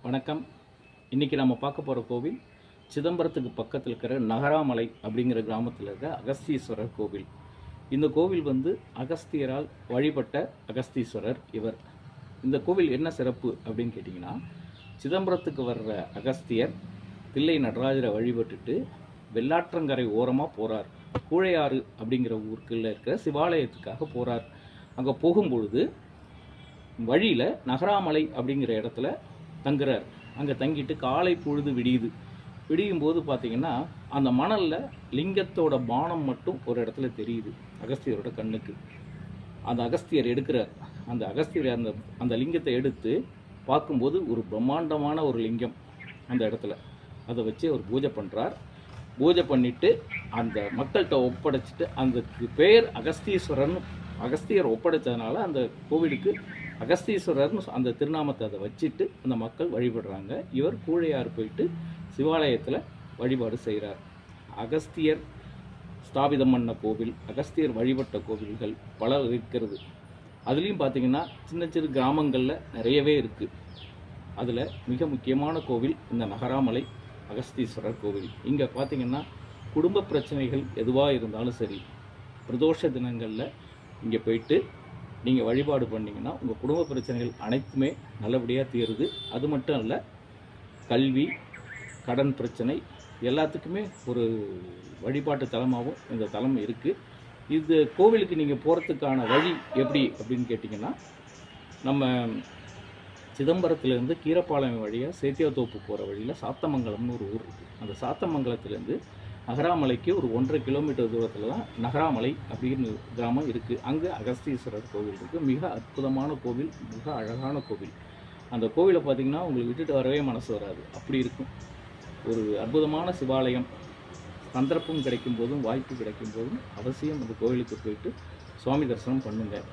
வணக்கம். இன்றைக்கி நம்ம பார்க்க போகிற கோவில் சிதம்பரத்துக்கு பக்கத்தில் இருக்கிற நகராமலை அப்படிங்கிற கிராமத்தில் இருக்கிற அகஸ்தீஸ்வரர் கோவில். இந்த கோவில் அகஸ்தியரால் வழிபட்ட அகஸ்தீஸ்வரர் இவர். இந்த கோவில் என்ன சிறப்பு அப்படின்னு கேட்டிங்கன்னா, சிதம்பரத்துக்கு வர்ற அகஸ்தியர் தில்லை நடராஜரை வழிபட்டுட்டு வெள்ளாற்றங்கரை ஓரமாக போகிறார். கூழையாறு அப்படிங்கிற ஊருக்குள்ள இருக்கிற சிவாலயத்துக்காக போகிறார். அங்கே போகும்பொழுது வழியில் நகராமலை அப்படிங்கிற இடத்துல தங்குறார். அங்கே தங்கிட்டு காலை பொழுது விடியும் போது பார்த்தீங்கன்னா, அந்த மணலில் லிங்கத்தோட பானம் மட்டும் ஒரு இடத்துல தெரியுது அகஸ்தியரோட கண்ணுக்கு. அந்த அகஸ்தியர் எடுக்கிறார். அந்த அகஸ்தியர் அந்த லிங்கத்தை எடுத்து பார்க்கும்போது ஒரு பிரம்மாண்டமான ஒரு லிங்கம் அந்த இடத்துல. அதை வச்சு அவர் பூஜை பண்ணுறார். பூஜை பண்ணிவிட்டு அந்த மக்கள்கிட்ட ஒப்படைச்சிட்டு, அந்த பேர் அகஸ்தியர் ஒப்படைச்சதுனால அந்த கோவிலுக்கு அகஸ்தீஸ்வரர்னு அந்த திருநாமத்தை அதை வச்சுட்டு அந்த மக்கள் வழிபடுறாங்க. இவர் கூழையாறு போயிட்டு சிவாலயத்தில் வழிபாடு செய்கிறார். அகஸ்தியர் ஸ்தாபிதம் பண்ண கோவில், அகஸ்தியர் வழிபட்ட கோவில்கள் பல இருக்கிறது. அதுலேயும் பார்த்திங்கன்னா சின்ன சின்ன கிராமங்களில் நிறையவே இருக்குது. அதில் மிக முக்கியமான கோவில் இந்த நகராமலை அகஸ்தீஸ்வரர் கோவில். இங்கே பார்த்திங்கன்னா குடும்ப பிரச்சனைகள் எதுவாக இருந்தாலும் சரி, பிரதோஷ தினங்களில் இங்கே போயிட்டு நீங்கள் வழிபாடு பண்ணிங்கன்னா உங்கள் குடும்ப பிரச்சனைகள் அனைத்துமே நல்லபடியாக தீருது. அது மட்டும் இல்லை, கல்வி, கடன் பிரச்சனை எல்லாத்துக்குமே ஒரு வழிபாட்டு தலமாகவும் இந்த தலம் இருக்குது. இது கோவிலுக்கு நீங்கள் போகிறதுக்கான வழி எப்படி அப்படின்னு கேட்டிங்கன்னா, நம்ம சிதம்பரத்துலேருந்து கீரப்பாளையம் வழியாக சேத்தியாத்தோப்பு போகிற வழியில் சாத்தமங்கலம்னு ஒரு ஊர் இருக்குது. அந்த சாத்தமங்கலத்துலேருந்து நகராமலைக்கு ஒரு 1.5 கிலோமீட்டர் தூரத்தில் தான் நகராமலை அப்படின்னு கிராமம் இருக்குது. அங்கே அகஸ்தீஸ்வரர் கோவில் இருக்குது. மிக அற்புதமான கோவில், மிக அழகான கோவில். அந்த கோவிலை பார்த்திங்கன்னா உங்களுக்கு விட்டுட்டு வரவே மனசு வராது, அப்படி இருக்கும். ஒரு அற்புதமான சிவாலயம். சந்தர்ப்பம் கிடைக்கும் போதும் வாய்ப்பு கிடைக்கும் போதும் அவசியம் அந்த கோவிலுக்கு போயிட்டு சுவாமி தரிசனம் பண்ணுங்கள்.